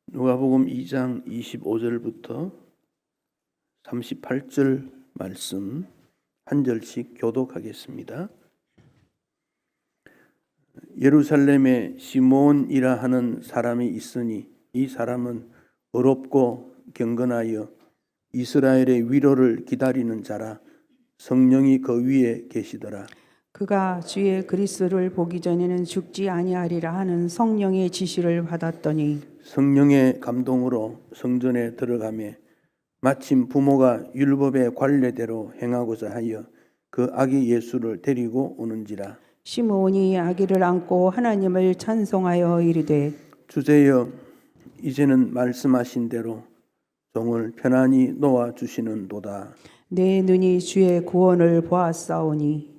누가복음 2장 25절부터 38절 말씀 한 절씩 교독하겠습니다. 예루살렘에 시몬이라 하는 사람이 있으니 이 사람은 어렵고 경건하여 이스라엘의 위로를 기다리는 자라. 성령이 그 위에 계시더라. 그가 주의 그리스도를 보기 전에는 죽지 아니하리라 하는 성령의 지시를 받았더니 성령의 감동으로 성전에 들어가매 마침 부모가 율법의 관례대로 행하고자 하여 그 아기 예수를 데리고 오는지라. 시므온이 아기를 안고 하나님을 찬송하여 이르되 주제여, 이제는 말씀하신 대로 종을 편안히 놓아 주시는도다. 내 눈이 주의 구원을 보았사오니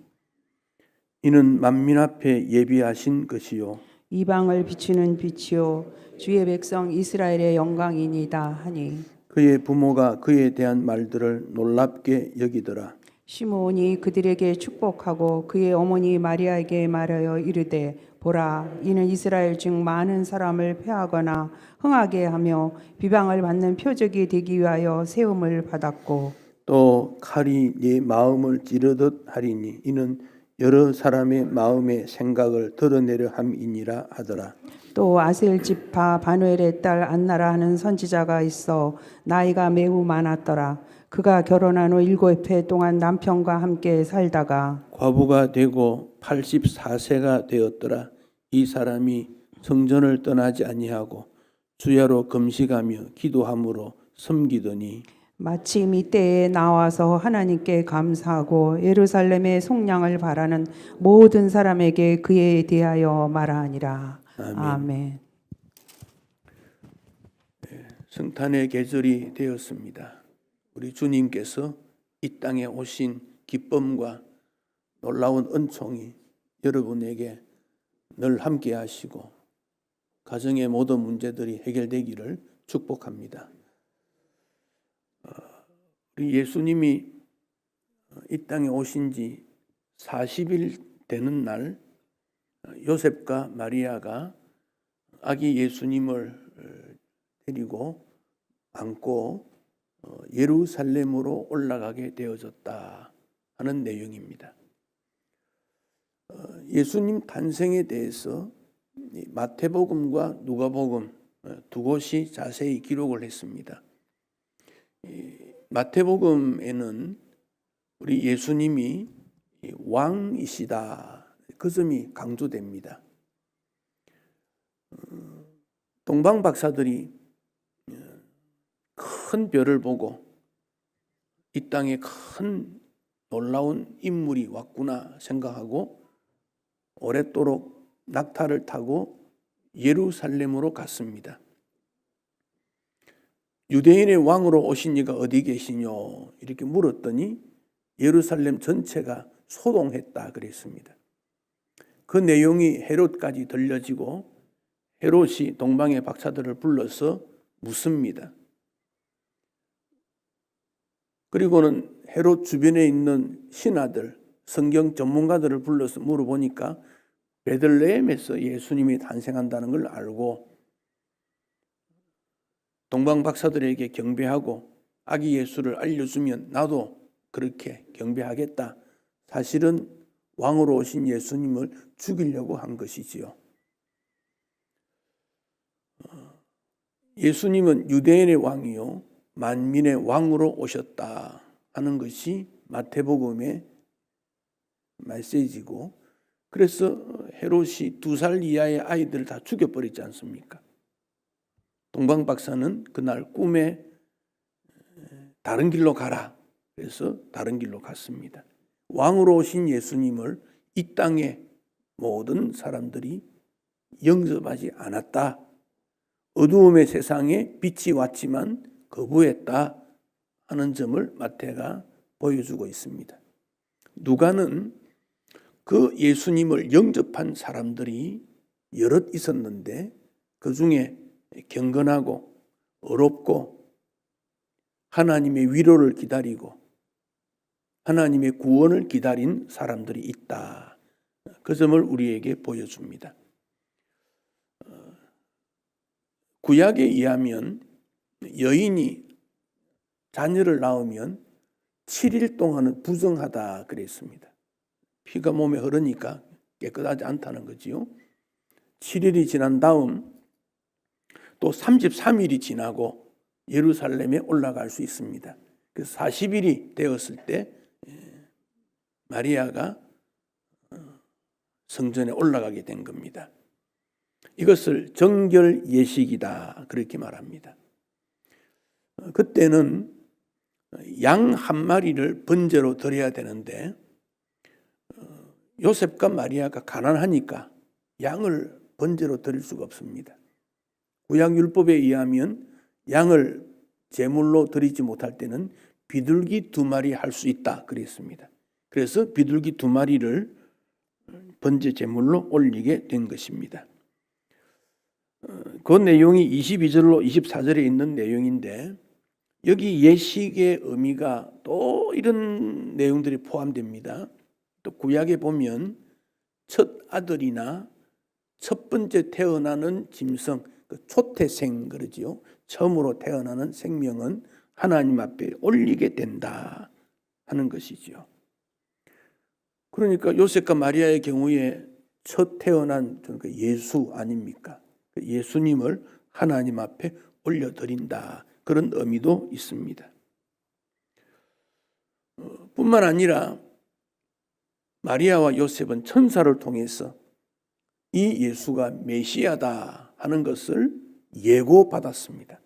이는 만민 앞에 예비하신 것이요 이방을 비추는 빛이요 주의 백성 이스라엘의 영광이니다 하니 그의 부모가 그에 대한 말들을 놀랍게 여기더라. 시므온이 그들에게 축복하고 그의 어머니 마리아에게 말하여 이르되 보라, 이는 이스라엘 중 많은 사람을 패하거나 흥하게 하며 비방을 받는 표적이 되기 위하여 세움을 받았고 또 칼이 네 마음을 찌르듯 하리니 이는 여러 사람의 마음의 생각을 드러내려 함이니라 하더라. 또 아셀 지파 바누엘의 딸 안나라 하는 선지자가 있어 나이가 매우 많았더라. 그가 결혼한 후 7해 동안 남편과 함께 살다가 과부가 되고 84세가 되었더라. 이 사람이 성전을 떠나지 아니하고 주야로 금식하며 기도함으로 섬기더니 마침 이때에 나와서 하나님께 감사하고 예루살렘의 속량을 바라는 모든 사람에게 그에 대하여 말하니라. 아멘. 성탄의 계절이 되었습니다. 우리 주님께서 이 땅에 오신 기쁨과 놀라운 은총이 여러분에게 늘 함께 하시고 가정의 모든 문제들이 해결되기를 축복합니다. 우리 예수님이 이 땅에 오신 지 40일 되는 날 요셉과 마리아가 아기 예수님을 데리고 안고 예루살렘으로 올라가게 되어졌다 하는 내용입니다. 예수님 탄생에 대해서 마태복음과 누가복음 두 곳이 자세히 기록을 했습니다. 마태복음에는 우리 예수님이 왕이시다 그 점이 강조됩니다. 동방 박사들이 큰 별을 보고 이 땅에 큰 놀라운 인물이 왔구나 생각하고 오랫도록 낙타를 타고 예루살렘으로 갔습니다. 유대인의 왕으로 오신 이가 어디 계시뇨? 이렇게 물었더니 예루살렘 전체가 소동했다 그랬습니다. 그 내용이 헤롯까지 들려지고 헤롯이 동방의 박사들을 불러서 묻습니다. 그리고는 헤롯 주변에 있는 신하들, 성경 전문가들을 불러서 물어보니까 베들레헴에서 예수님이 탄생한다는 걸 알고 동방 박사들에게 경배하고 아기 예수를 알려주면 나도 그렇게 경배하겠다. 사실은 왕으로 오신 예수님을 죽이려고 한 것이지요. 예수님은 유대인의 왕이요 만민의 왕으로 오셨다 하는 것이 마태복음의 메시지고, 그래서 헤롯이 2살 이하의 아이들을 다 죽여버리지 않습니까? 동방 박사는 그날 꿈에 다른 길로 가라 그래서 다른 길로 갔습니다. 왕으로 오신 예수님을 이 땅의 모든 사람들이 영접하지 않았다. 어두움의 세상에 빛이 왔지만 거부했다 하는 점을 마태가 보여주고 있습니다. 누가는 그 예수님을 영접한 사람들이 여럿 있었는데 그 중에 경건하고 어렵고 하나님의 위로를 기다리고 하나님의 구원을 기다린 사람들이 있다. 그 점을 우리에게 보여줍니다. 구약에 의하면 여인이 자녀를 낳으면 7일 동안은 부정하다 그랬습니다. 피가 몸에 흐르니까 깨끗하지 않다는 거지요. 7일이 지난 다음 또 33일이 지나고 예루살렘에 올라갈 수 있습니다. 그래서 40일이 되었을 때 마리아가 성전에 올라가게 된 겁니다. 이것을 정결 예식이다 그렇게 말합니다. 그때는 양 한 마리를 번제로 드려야 되는데 요셉과 마리아가 가난하니까 양을 번제로 드릴 수가 없습니다. 구약 율법에 의하면 양을 제물로 드리지 못할 때는 비둘기 2마리 할 수 있다 그랬습니다. 그래서 비둘기 2마리를 번제 제물로 올리게 된 것입니다. 그 내용이 22절로 24절에 있는 내용인데 여기 예식의 의미가 또 이런 내용들이 포함됩니다. 또 구약에 보면 첫 아들이나 첫 번째 태어나는 짐승, 그 초태생 그러지요. 처음으로 태어나는 생명은 하나님 앞에 올리게 된다 하는 것이지요. 그러니까 요셉과 마리아의 경우에 첫 태어난 예수 아닙니까? 예수님을 하나님 앞에 올려드린다. 그런 의미도 있습니다. 뿐만 아니라 마리아와 요셉은 천사를 통해서 이 예수가 메시아다 하는 것을 예고받았습니다.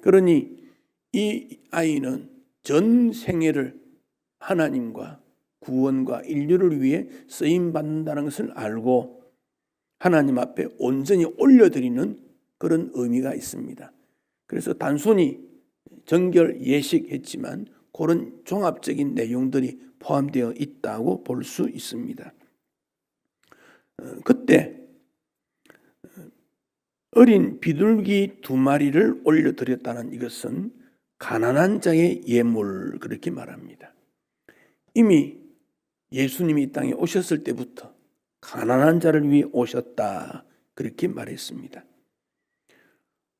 그러니 이 아이는 전 생애를 하나님과 구원과 인류를 위해 쓰임받는다는 것을 알고 하나님 앞에 온전히 올려드리는 그런 의미가 있습니다. 그래서 단순히 정결 예식했지만 그런 종합적인 내용들이 포함되어 있다고 볼 수 있습니다. 그때 어린 비둘기 2마리를 올려드렸다는 이것은 가난한 자의 예물 그렇게 말합니다. 이미 예수님이 이 땅에 오셨을 때부터 가난한 자를 위해 오셨다 그렇게 말했습니다.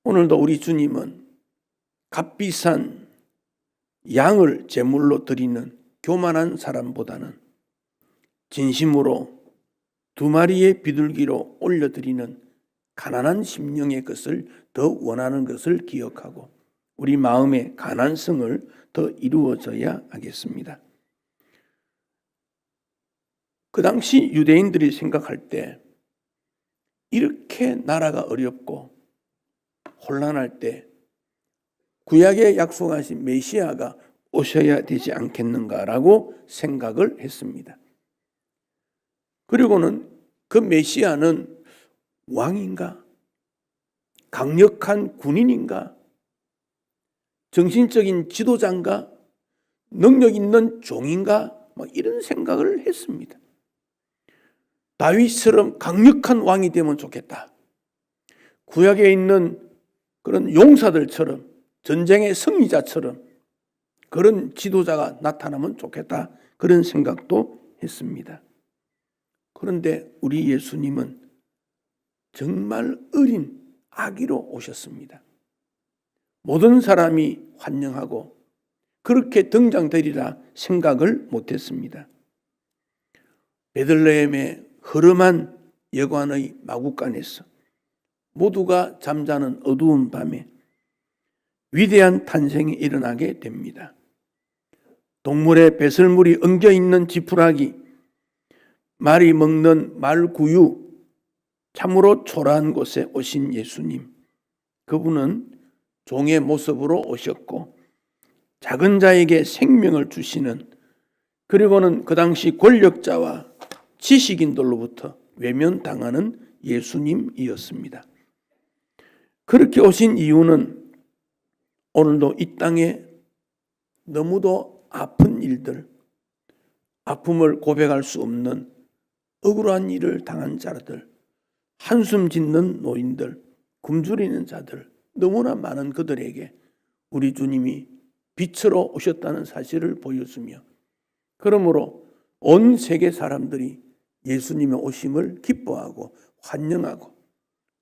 오늘도 우리 주님은 값비싼 양을 제물로 드리는 교만한 사람보다는 진심으로 2마리의 비둘기로 올려드리는 가난한 심령의 것을 더 원하는 것을 기억하고 우리 마음의 가난성을 더 이루어져야 하겠습니다. 그 당시 유대인들이 생각할 때 이렇게 나라가 어렵고 혼란할 때 구약에 약속하신 메시아가 오셔야 되지 않겠는가라고 생각을 했습니다. 그리고는 그 메시아는 왕인가? 강력한 군인인가? 정신적인 지도자인가? 능력 있는 종인가? 이런 생각을 했습니다. 다윗처럼 강력한 왕이 되면 좋겠다. 구약에 있는 그런 용사들처럼 전쟁의 승리자처럼 그런 지도자가 나타나면 좋겠다. 그런 생각도 했습니다. 그런데 우리 예수님은 정말 어린 아기로 오셨습니다. 모든 사람이 환영하고 그렇게 등장되리라 생각을 못했습니다. 베들레헴의 허름한 여관의 마구간에서 모두가 잠자는 어두운 밤에 위대한 탄생이 일어나게 됩니다. 동물의 배설물이 엉겨있는 지푸라기, 말이 먹는 말구유, 참으로 초라한 곳에 오신 예수님. 그분은 종의 모습으로 오셨고 작은 자에게 생명을 주시는, 그리고는 그 당시 권력자와 지식인들로부터 외면당하는 예수님이었습니다. 그렇게 오신 이유는 오늘도 이 땅에 너무도 아픈 일들, 아픔을 고백할 수 없는 억울한 일을 당한 자들, 한숨 짓는 노인들, 굶주리는 자들, 너무나 많은 그들에게 우리 주님이 빛으로 오셨다는 사실을 보여주며, 그러므로 온 세계 사람들이 예수님의 오심을 기뻐하고 환영하고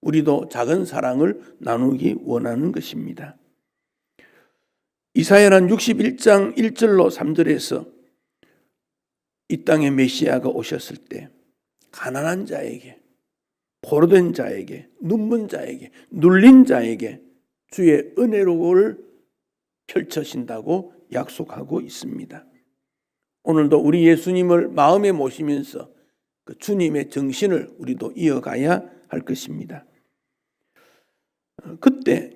우리도 작은 사랑을 나누기 원하는 것입니다. 이사야는 61장 1절로 3절에서 이 땅에 메시아가 오셨을 때 가난한 자에게, 포로된 자에게, 눈먼 자에게, 눌린 자에게 주의 은혜로움을 펼쳐신다고 약속하고 있습니다. 오늘도 우리 예수님을 마음에 모시면서 그 주님의 정신을 우리도 이어가야 할 것입니다. 그때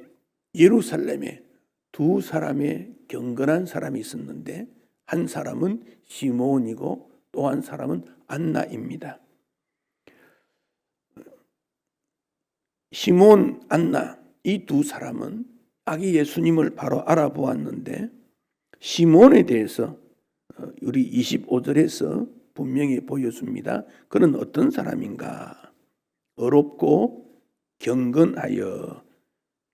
예루살렘에 두 사람의 경건한 사람이 있었는데 한 사람은 시몬이고 또 한 사람은 안나입니다. 시몬, 안나 이 두 사람은 아기 예수님을 바로 알아보았는데 시몬에 대해서 우리 25절에서 분명히 보여줍니다. 그는 어떤 사람인가? 어렵고 경건하여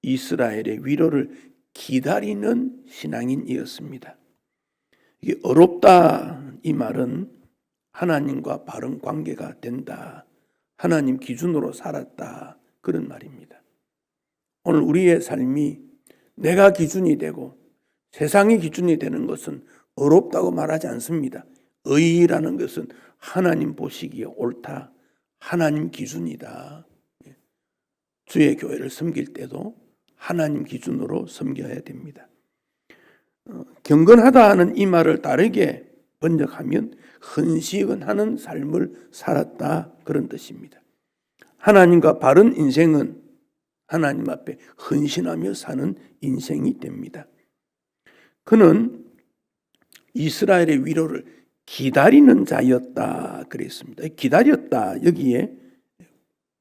이스라엘의 위로를 기다리는 신앙인이었습니다. 이게 어렵다 이 말은 하나님과 바른 관계가 된다, 하나님 기준으로 살았다, 그런 말입니다. 오늘 우리의 삶이 내가 기준이 되고 세상이 기준이 되는 것은 어렵다고 말하지 않습니다. 의라는 것은 하나님 보시기에 옳다, 하나님 기준이다. 주의 교회를 섬길 때도 하나님 기준으로 섬겨야 됩니다. 경건하다 하는 이 말을 다르게 번역하면 헌신하는 삶을 살았다, 그런 뜻입니다. 하나님과 바른 인생은 하나님 앞에 헌신하며 사는 인생이 됩니다. 그는 이스라엘의 위로를 기다리는 자였다 그랬습니다. 기다렸다, 여기에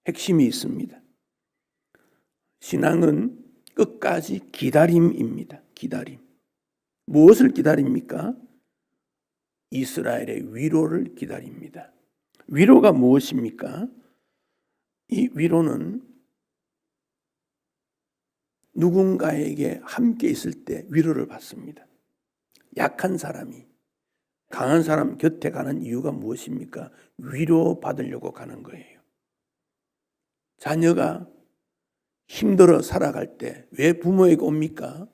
핵심이 있습니다. 신앙은 끝까지 기다림입니다. 기다림. 무엇을 기다립니까? 이스라엘의 위로를 기다립니다. 위로가 무엇입니까? 이 위로는 누군가에게 함께 있을 때 위로를 받습니다. 약한 사람이 강한 사람 곁에 가는 이유가 무엇입니까? 위로받으려고 가는 거예요. 자녀가 힘들어 살아갈 때 왜 부모에게 옵니까?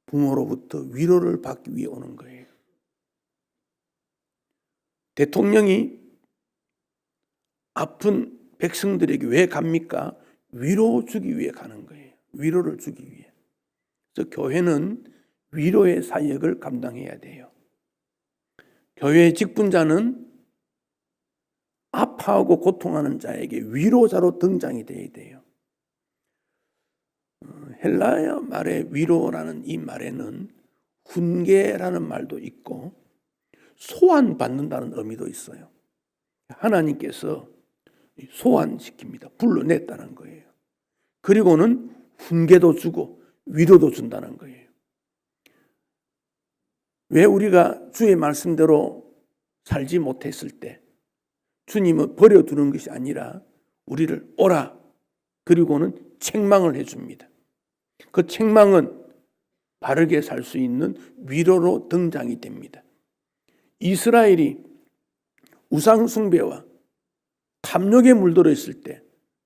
부모로부터 위로를 받기 위해 오는 거예요. 대통령이 아픈 백성들에게 왜 갑니까? 위로 주기 위해 가는 거예요. 위로를 주기 위해. 그래서 교회는 위로의 사역을 감당해야 돼요. 교회의 직분자는 아파하고 고통하는 자에게 위로자로 등장이 돼야 돼요. 헬라어 말의 위로라는 이 말에는 훈계라는 말도 있고 소환받는다는 의미도 있어요. 하나님께서 소환시킵니다. 불러냈다는 거예요. 그리고는 훈계도 주고 위로도 준다는 거예요. 왜 우리가 주의 말씀대로 살지 못했을 때 주님은 버려두는 것이 아니라 우리를 오라, 그리고는 책망을 해줍니다. 그 책망은 바르게 살 수 있는 위로로 등장이 됩니다. 이스라엘이 우상 숭배와 탐욕에 물들어 있을 때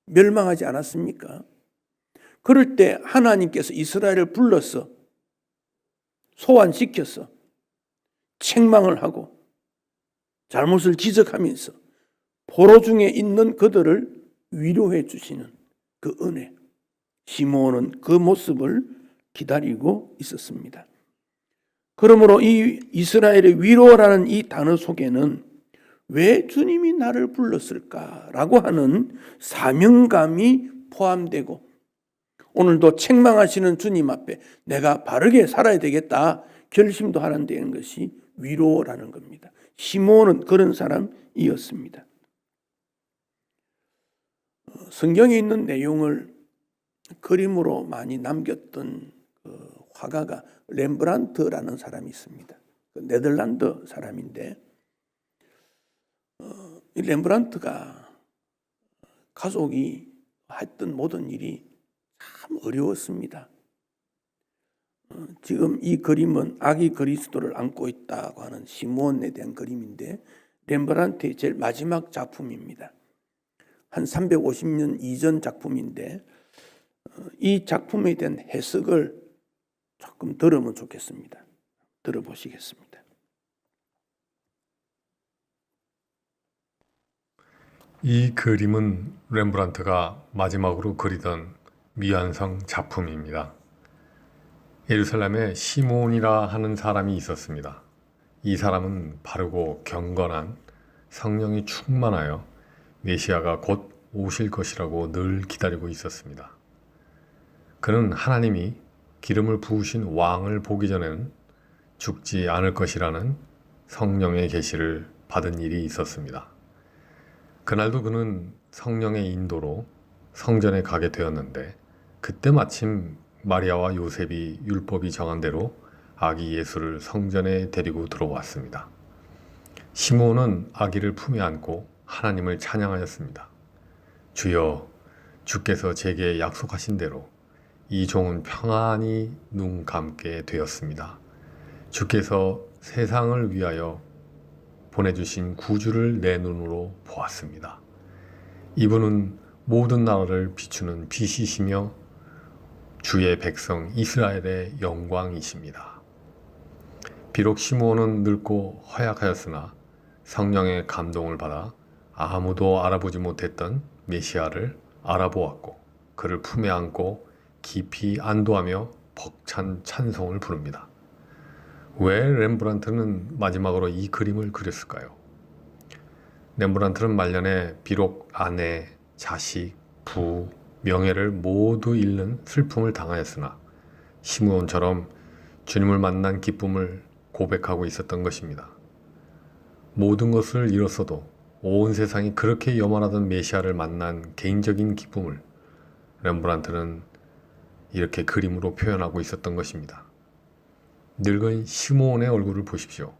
멸망하지 않았습니까? 그럴 때 하나님께서 이스라엘을 불러서 소환시켜서 책망을 하고 잘못을 지적하면서 포로 중에 있는 그들을 위로해 주시는 그 은혜, 시몬은 그 모습을 기다리고 있었습니다. 그러므로 이 이스라엘의 위로라는 이 단어 속에는 왜 주님이 나를 불렀을까라고 하는 사명감이 포함되고, 오늘도 책망하시는 주님 앞에 내가 바르게 살아야 되겠다 결심도 하는 데는 것이 위로라는 겁니다. 시몬은 그런 사람이었습니다. 성경에 있는 내용을 그림으로 많이 남겼던 그 화가가 렘브란트라는 사람이 있습니다. 네덜란드 사람인데 이 렘브란트가 가족이 했던 모든 일이 참 어려웠습니다. 지금 이 그림은 아기 그리스도를 안고 있다고 하는 시몬에 대한 그림인데 렘브란트의 제일 마지막 작품입니다. 한 350년 이전 작품인데 이 작품에 대한 해석을 조금 들으면 좋겠습니다. 들어보시겠습니다. 이 그림은 렘브란트가 마지막으로 그리던 미완성 작품입니다. 예루살렘에 시몬이라 하는 사람이 있었습니다. 이 사람은 바르고 경건한 성령이 충만하여 메시아가 곧 오실 것이라고 늘 기다리고 있었습니다. 그는 하나님이 기름을 부으신 왕을 보기 전에는 죽지 않을 것이라는 성령의 계시를 받은 일이 있었습니다. 그날도 그는 성령의 인도로 성전에 가게 되었는데 그때 마침 마리아와 요셉이 율법이 정한 대로 아기 예수를 성전에 데리고 들어왔습니다. 시몬은 아기를 품에 안고 하나님을 찬양하였습니다. 주여, 주께서 제게 약속하신 대로 이 종은 평안히 눈 감게 되었습니다. 주께서 세상을 위하여 보내주신 구주를 내 눈으로 보았습니다. 이분은 모든 나라를 비추는 빛이시며 주의 백성 이스라엘의 영광이십니다. 비록 시므온은 늙고 허약하였으나 성령의 감동을 받아 아무도 알아보지 못했던 메시아를 알아보았고 그를 품에 안고 깊이 안도하며 벅찬 찬송을 부릅니다. 왜 렘브란트는 마지막으로 이 그림을 그렸을까요? 렘브란트는 말년에 비록 아내, 자식, 부, 명예를 모두 잃는 슬픔을 당하였으나 시므온처럼 주님을 만난 기쁨을 고백하고 있었던 것입니다. 모든 것을 잃었어도 온 세상이 그렇게 염원하던 메시아를 만난 개인적인 기쁨을 렘브란트는 이렇게 그림으로 표현하고 있었던 것입니다. 늙은 시므온의 얼굴을 보십시오.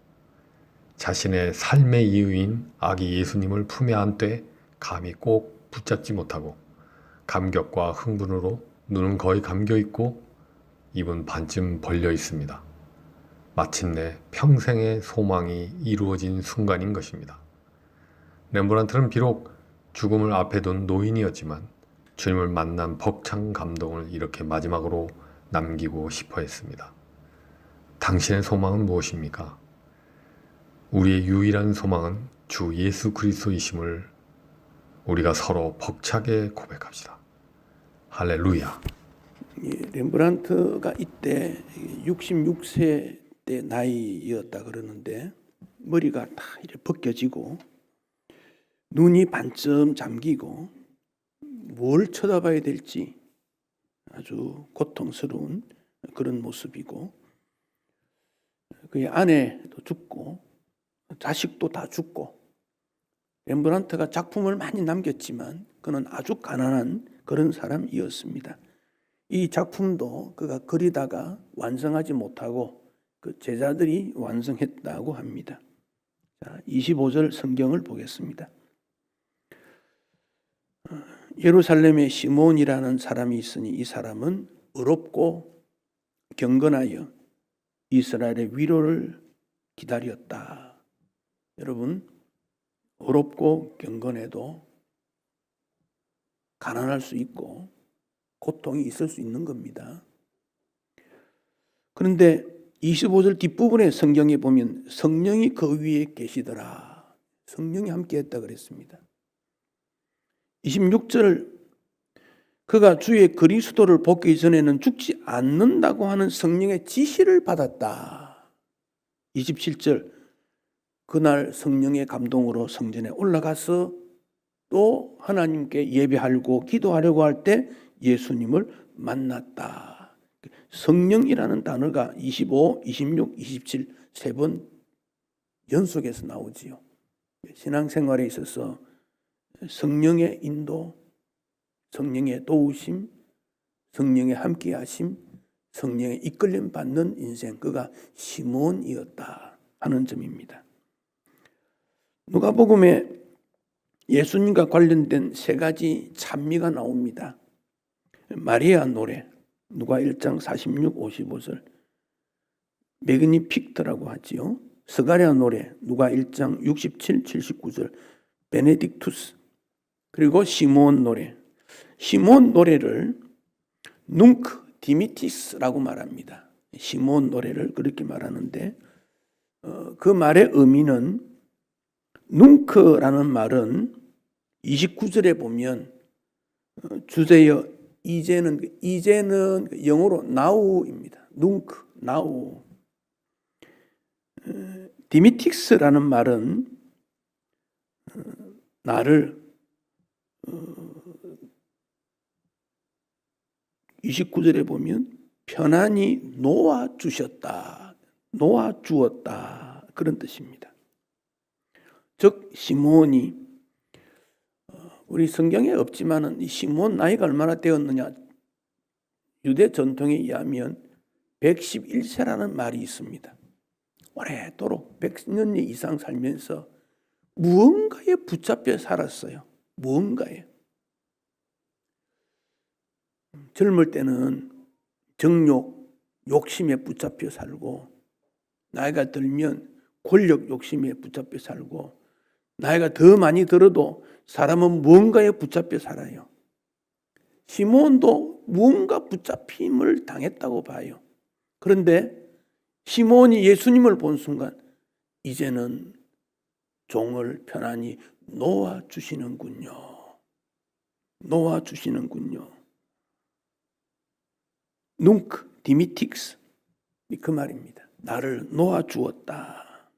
자신의 삶의 이유인 아기 예수님을 품에 안되 감히 꼭 붙잡지 못하고 감격과 흥분으로 눈은 거의 감겨 있고 입은 반쯤 벌려 있습니다. 마침내 평생의 소망이 이루어진 순간인 것입니다. 렘브란트는 비록 죽음을 앞에 둔 노인이었지만 주님을 만난 벅찬 감동을 이렇게 마지막으로 남기고 싶어 했습니다. 당신의 소망은 무엇입니까? 우리의 유일한 소망은 주 예수 그리스도이심을 우리가 서로 벅차게 고백합시다. 할렐루야. 렘브란트가 이때 66세 때 나이였다 그러는데 머리가 다 이렇게 벗겨지고 눈이 반쯤 잠기고 뭘 쳐다봐야 될지 아주 고통스러운 그런 모습이고 그의 아내도 죽고 자식도 다 죽고 렘브란트가 작품을 많이 남겼지만 그는 아주 가난한 그런 사람이었습니다. 이 작품도 그가 그리다가 완성하지 못하고 그 제자들이 완성했다고 합니다. 자, 25절 성경을 보겠습니다. 예루살렘에 시몬이라는 사람이 있으니 이 사람은 의롭고 경건하여 이스라엘의 위로를 기다렸다. 여러분, 의롭고 경건해도 가난할 수 있고 고통이 있을 수 있는 겁니다. 그런데 25절 뒷부분의 성경에 보면 성령이 그 위에 계시더라. 성령이 함께했다 그랬습니다. 26절 그가 주의 그리스도를 보기 전에는 죽지 않는다고 하는 성령의 지시를 받았다. 27절 그날 성령의 감동으로 성전에 올라가서 또 하나님께 예배하려고 기도하려고 할 때 예수님을 만났다. 성령이라는 단어가 25, 26, 27 세 번 연속해서 나오지요. 신앙생활에 있어서 성령의 인도, 성령의 도우심, 성령의 함께하심, 성령의 이끌림 받는 인생, 그가 시몬이었다 하는 점입니다. 누가복음에 예수님과 관련된 세 가지 찬미가 나옵니다. 마리아 노래, 누가 1장 46, 55절, 매그니픽트라고 하지요. 스가랴 노래, 누가 1장 67, 79절, 베네딕투스, 그리고 시므온 노래. 시므온 노래를 눅 디미티스라고 말합니다. 시므온 노래를 그렇게 말하는데 그 말의 의미는 눅크라는 말은 29절에 보면 주제여 이제는 영어로 now입니다. 눅크, now. 디미틱스라는 말은 나를 29절에 보면 편안히 놓아 주셨다, 놓아 주었다 그런 뜻입니다. 즉 시므온이 우리 성경에 없지만은 이 시므온 나이가 얼마나 되었느냐? 유대 전통에 의하면 111세라는 말이 있습니다. 오래도록 100년 이상 살면서 무언가에 붙잡혀 살았어요. 무언가에. 젊을 때는 정욕, 욕심에 붙잡혀 살고 나이가 들면 권력 욕심에 붙잡혀 살고 나이가 더 많이 들어도 사람은 무언가에 붙잡혀 살아요. 시므온도 무언가 붙잡힘을 당했다고 봐요. 그런데 시므온이 예수님을 본 순간 이제는 종을 편안히 놓아주시는군요. 놓아주시는군요. 눅 디미틱스 그 말입니다. 나를 놓아주었다.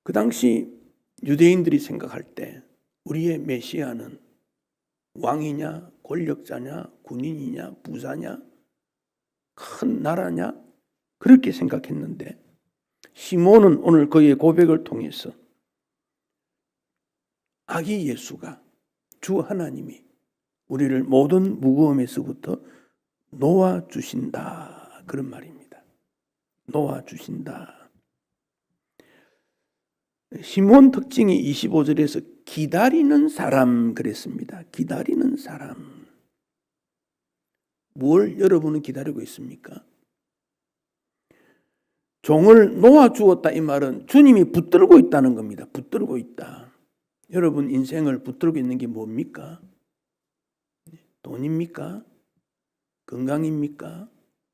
그 당시 유대인들이 생각할 때 우리의 메시아는 왕이냐 권력자냐 군인이냐 부자냐 큰 나라냐 그렇게 생각했는데 시몬은 오늘 그의 고백을 통해서 아기 예수가 주 하나님이 우리를 모든 무거움에서부터 놓아주신다 그런 말입니다. 놓아주신다. 시몬 특징이 25절에서 기다리는 사람 그랬습니다. 기다리는 사람. 뭘 여러분은 기다리고 있습니까? 종을 놓아주었다 이 말은 주님이 붙들고 있다는 겁니다. 붙들고 있다. 여러분 인생을 붙들고 있는 게 뭡니까? 돈입니까? 건강입니까?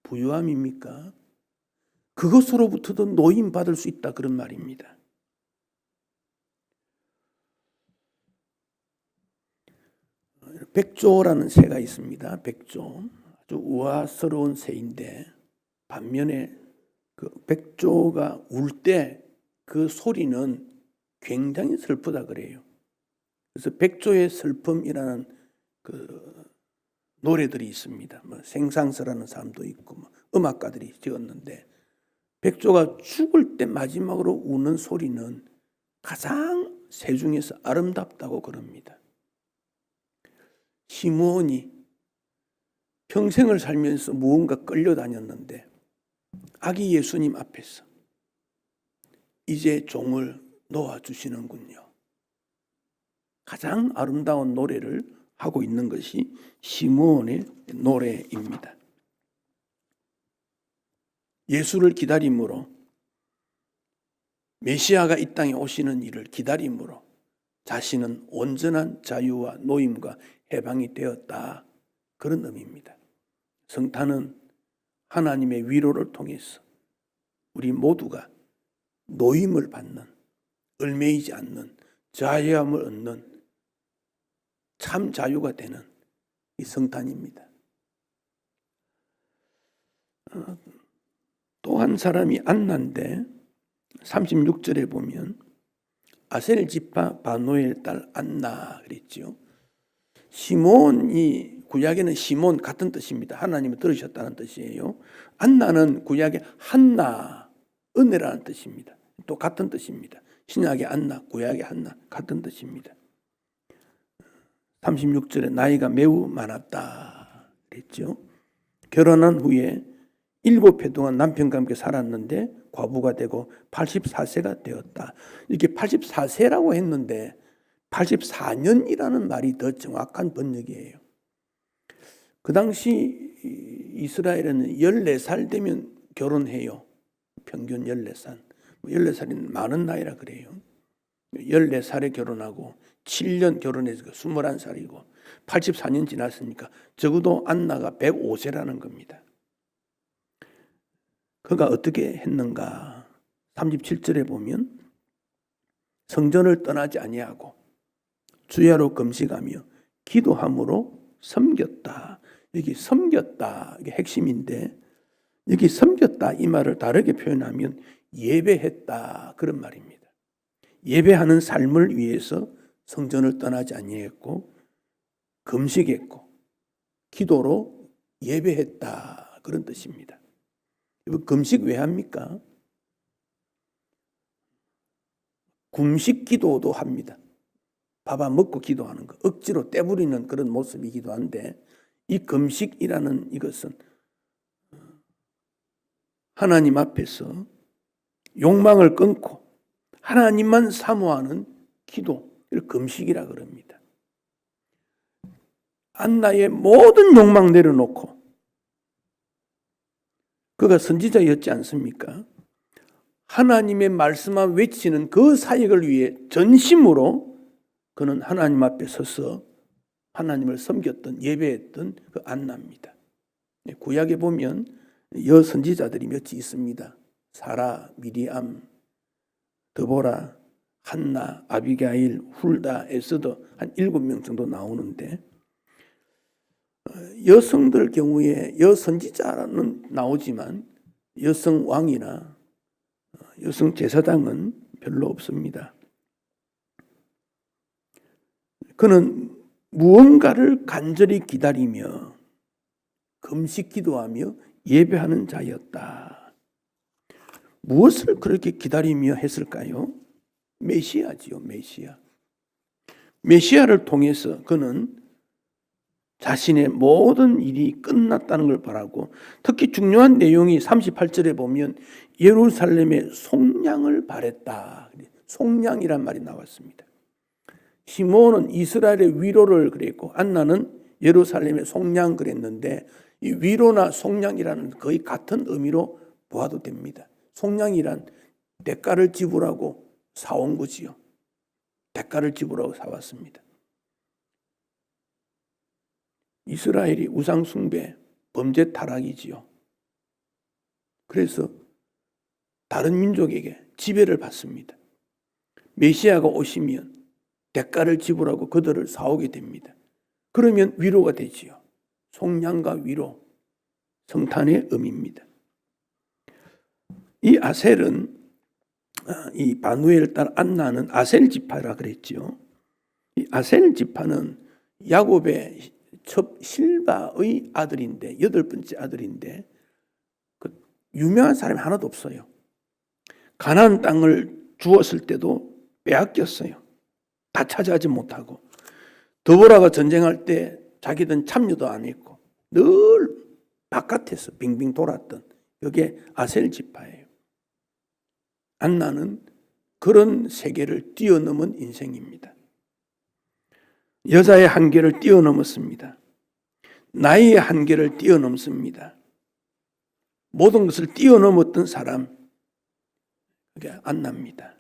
부유함입니까? 그것으로부터도 노임받을 수 있다 그런 말입니다. 백조라는 새가 있습니다. 백조. 아주 우아스러운 새인데 반면에 그 백조가 울 때 그 소리는 굉장히 슬프다 그래요. 그래서 백조의 슬픔이라는 그 노래들이 있습니다. 뭐 생상서라는 사람도 있고 뭐 음악가들이 지었는데 백조가 죽을 때 마지막으로 우는 소리는 가장 새 중에서 아름답다고 그럽니다. 시므온이 평생을 살면서 무언가 끌려다녔는데 아기 예수님 앞에서 이제 종을 놓아주시는군요. 가장 아름다운 노래를 하고 있는 것이 시므온의 노래입니다. 예수를 기다림으로 메시아가 이 땅에 오시는 일을 기다림으로 자신은 온전한 자유와 노임과 해방이 되었다. 그런 의미입니다. 성탄은 하나님의 위로를 통해서 우리 모두가 노임을 받는, 얽매이지 않는, 자유함을 얻는 참 자유가 되는 이 성탄입니다. 또 한 사람이 안나인데 36절에 보면 아셀 지파 바노엘 딸 안나 그랬지요. 시몬이 구약에는 시몬 같은 뜻입니다. 하나님을 들으셨다는 뜻이에요. 안나는 구약의 한나, 은혜라는 뜻입니다. 또 같은 뜻입니다. 신약의 안나, 구약의 한나 같은 뜻입니다. 36절에 나이가 매우 많았다 그랬죠. 결혼한 후에 7해 동안 남편과 함께 살았는데 과부가 되고 84세가 되었다. 이렇게 84세라고 했는데 84년이라는 말이 더 정확한 번역이에요. 그 당시 이스라엘에는 14살 되면 결혼해요. 평균 14살. 14살이면 많은 나이라 그래요. 14살에 결혼하고 7년 결혼해서 21살이고 84년 지났으니까 적어도 안나가 105세라는 겁니다. 그가 어떻게 했는가? 37절에 보면 성전을 떠나지 아니하고 주야로 금식하며 기도함으로 섬겼다. 여기 섬겼다 이게 핵심인데 여기 섬겼다 이 말을 다르게 표현하면 예배했다 그런 말입니다. 예배하는 삶을 위해서 성전을 떠나지 아니했고 금식했고 기도로 예배했다 그런 뜻입니다. 금식 왜 합니까? 금식 기도도 합니다. 밥 안 먹고 기도하는 거 억지로 떼부리는 그런 모습이기도 한데 이 금식이라는 이것은 하나님 앞에서 욕망을 끊고 하나님만 사모하는 기도를 금식이라 그럽니다. 안나의 모든 욕망 내려놓고 그가 선지자였지 않습니까? 하나님의 말씀만 외치는 그 사역을 위해 전심으로 그는 하나님 앞에 서서 하나님을 섬겼던 예배했던 그 안나입니다. 구약에 보면 여선지자들이 몇이 있습니다. 사라, 미리암, 드보라, 한나, 아비가일, 훌다, 에스더 한 7명 정도 나오는데 여성들 경우에 여선지자는 나오지만 여성 왕이나 여성 제사장은 별로 없습니다. 그는 무언가를 간절히 기다리며 금식 기도하며 예배하는 자였다. 무엇을 그렇게 기다리며 했을까요? 메시아지요, 메시아. 메시아를 통해서 그는 자신의 모든 일이 끝났다는 걸 바라고 특히 중요한 내용이 38절에 보면 예루살렘의 속량을 바랬다. 속량이란 말이 나왔습니다. 시몬은 이스라엘의 위로를 그랬고 안나는 예루살렘의 속량 그랬는데 이 위로나 속량이라는 거의 같은 의미로 보아도 됩니다. 속량이란 대가를 지불하고 사온 거지요. 대가를 지불하고 사왔습니다. 이스라엘이 우상 숭배, 범죄 타락이지요. 그래서 다른 민족에게 지배를 받습니다. 메시아가 오시면 대가를 지불하고 그들을 사오게 됩니다. 그러면 위로가 되지요. 속량과 위로, 성탄의 의미입니다. 이 아셀은 이 바누엘 딸 안나는 아셀 지파라 그랬죠. 이 아셀 지파는 야곱의 첫 실바의 아들인데 8번째 아들인데 그 유명한 사람이 하나도 없어요. 가나안 땅을 주었을 때도 빼앗겼어요. 다 차지하지 못하고 드보라가 전쟁할 때 자기들은 참여도 안 했고 늘 바깥에서 빙빙 돌았던 이게 아셀 지파예요. 안나는 그런 세계를 뛰어넘은 인생입니다. 여자의 한계를 뛰어넘었습니다. 나이의 한계를 뛰어넘습니다. 모든 것을 뛰어넘었던 사람, 그게 안나입니다.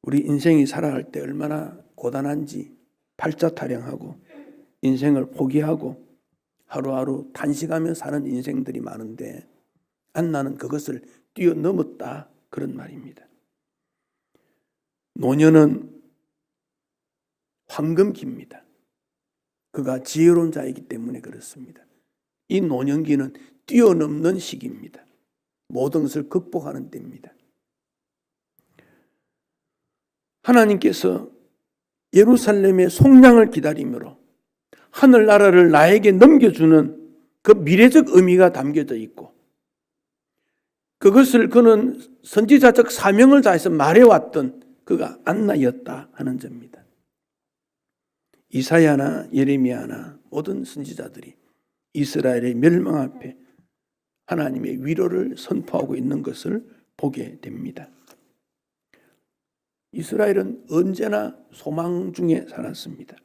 우리 인생이 살아갈 때 얼마나 고단한지 팔자타령하고 인생을 포기하고 하루하루 단식하며 사는 인생들이 많은데 안나는 그것을 뛰어넘었다 그런 말입니다. 노년은 황금기입니다. 그가 지혜로운 자이기 때문에 그렇습니다. 이 노년기는 뛰어넘는 시기입니다. 모든 것을 극복하는 때입니다. 하나님께서 예루살렘의 속량을 기다림으로 하늘나라를 나에게 넘겨주는 그 미래적 의미가 담겨져 있고 그것을 그는 선지자적 사명을 다해서 말해왔던 그가 안나였다 하는 점입니다. 이사야나 예레미야나 모든 선지자들이 이스라엘의 멸망 앞에 하나님의 위로를 선포하고 있는 것을 보게 됩니다. 이스라엘은 언제나 소망 중에 살았습니다.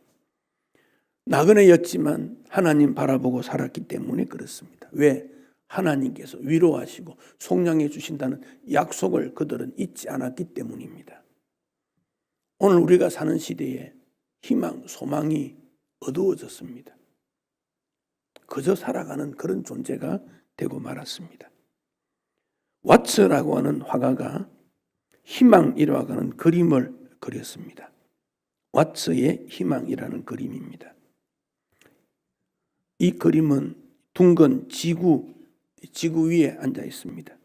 나그네였지만 하나님 바라보고 살았기 때문에 그렇습니다. 왜? 하나님께서 위로하시고 속량해 주신다는 약속을 그들은 잊지 않았기 때문입니다. 오늘 우리가 사는 시대에 희망, 소망이 어두워졌습니다. 그저 살아가는 그런 존재가 되고 말았습니다. 왓츠라고 하는 화가가 희망이라고 하는 그림을 그렸습니다. 왓츠의 희망이라는 그림입니다. 이 그림은 둥근 지구 위에 앉아 있습니다.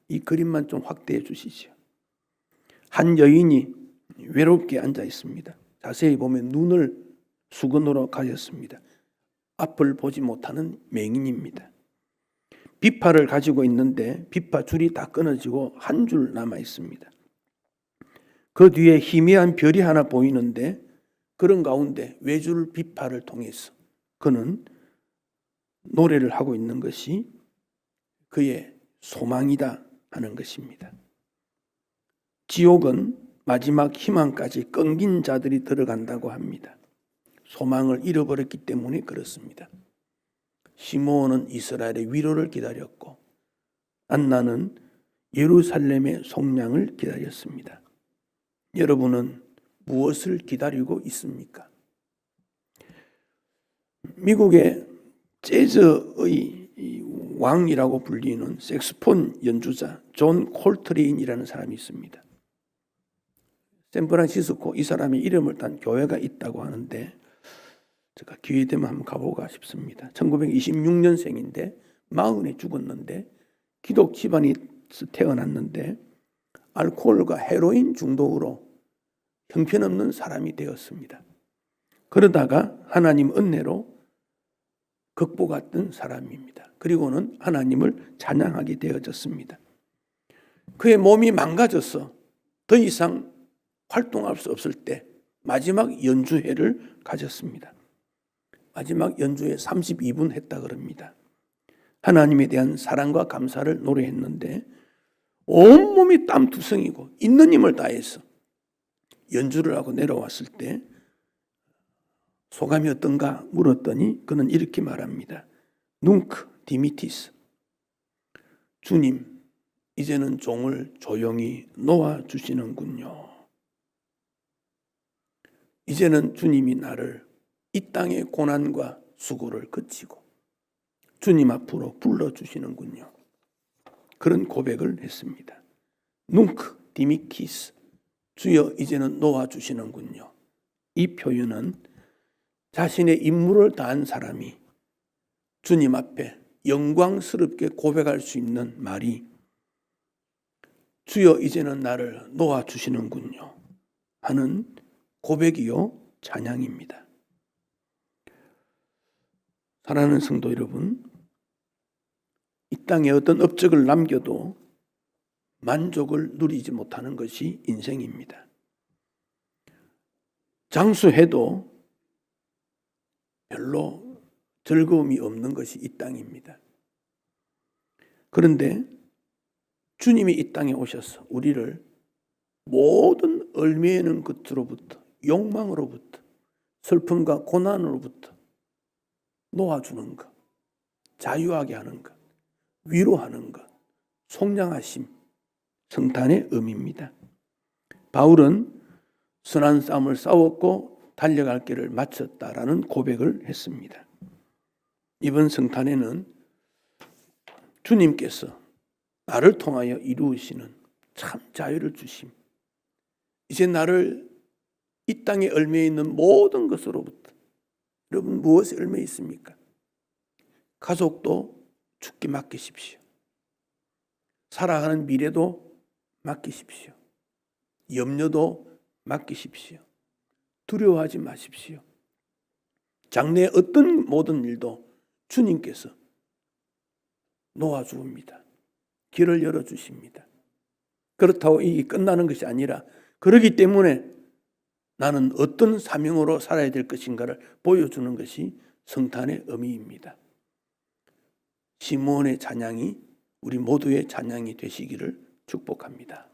이 그림만 좀 확대해 주시죠. 한 여인이 외롭게 앉아 있습니다. 자세히 보면 눈을 수건으로 가렸습니다. 앞을 보지 못하는 맹인입니다. 비파를 가지고 있는데 비파 줄이 다 끊어지고 한 줄 남아 있습니다. 그 뒤에 희미한 별이 하나 보이는데 그런 가운데 외줄 비파를 통해서 그는 노래를 하고 있는 것이 그의 소망이다 하는 것입니다. 지옥은 마지막 희망까지 끊긴 자들이 들어간다고 합니다. 소망을 잃어버렸기 때문에 그렇습니다. 시므온은 이스라엘의 위로를 기다렸고 안나는 예루살렘의 속량을 기다렸습니다. 여러분은 무엇을 기다리고 있습니까? 미국의 재즈의 왕이라고 불리는 색소폰 연주자 존 콜트레인이라는 사람이 있습니다. 샌프란시스코 이 사람의 이름을 딴 교회가 있다고 하는데 제가 기회 되면 한번 가보고 싶습니다. 1926년생인데 40에 죽었는데 기독 집안에서 태어났는데 알코올과 헤로인 중독으로 형편없는 사람이 되었습니다. 그러다가 하나님 은혜로 극복했던 사람입니다. 그리고는 하나님을 찬양하게 되어졌습니다. 그의 몸이 망가져서 더 이상 활동할 수 없을 때 마지막 연주회를 가졌습니다. 마지막 연주회 32분 했다 그럽니다. 하나님에 대한 사랑과 감사를 노래했는데 온몸이 땀투성이고 있는 힘을 다해서 연주를 하고 내려왔을 때 소감이 어떤가 물었더니 그는 이렇게 말합니다. 눅 디미티스. 주님, 이제는 종을 조용히 놓아주시는군요. 이제는 주님이 나를 이 땅의 고난과 수고를 그치고 주님 앞으로 불러주시는군요. 그런 고백을 했습니다. 눅 디미키스. 주여 이제는 놓아주시는군요. 이 표현은 자신의 임무를 다한 사람이 주님 앞에 영광스럽게 고백할 수 있는 말이 주여 이제는 나를 놓아주시는군요 하는 고백이요 찬양입니다. 사랑하는 성도 여러분, 이 땅에 어떤 업적을 남겨도 만족을 누리지 못하는 것이 인생입니다. 장수해도 별로 즐거움이 없는 것이 이 땅입니다. 그런데 주님이 이 땅에 오셔서 우리를 모든 얽매이는 것으로부터 욕망으로부터 슬픔과 고난으로부터 놓아주는 것, 자유하게 하는 것, 위로하는 것, 속량하심, 성탄의 의미입니다. 바울은 선한 싸움을 싸웠고 달려갈 길을 마쳤다라는 고백을 했습니다. 이번 성탄에는 주님께서 나를 통하여 이루시는 참 자유를 주심, 이제 나를 이 땅에 얽매여 있는 모든 것으로부터, 여러분 무엇에 얽매여 있습니까? 가족도 죽게 맡기십시오. 살아가는 미래도 맡기십시오. 염려도 맡기십시오. 두려워하지 마십시오. 장래의 어떤 모든 일도 주님께서 놓아주옵니다. 길을 열어주십니다. 그렇다고 이게 끝나는 것이 아니라 그렇기 때문에 나는 어떤 사명으로 살아야 될 것인가를 보여주는 것이 성탄의 의미입니다. 시므온의 찬양이 우리 모두의 찬양이 되시기를 축복합니다.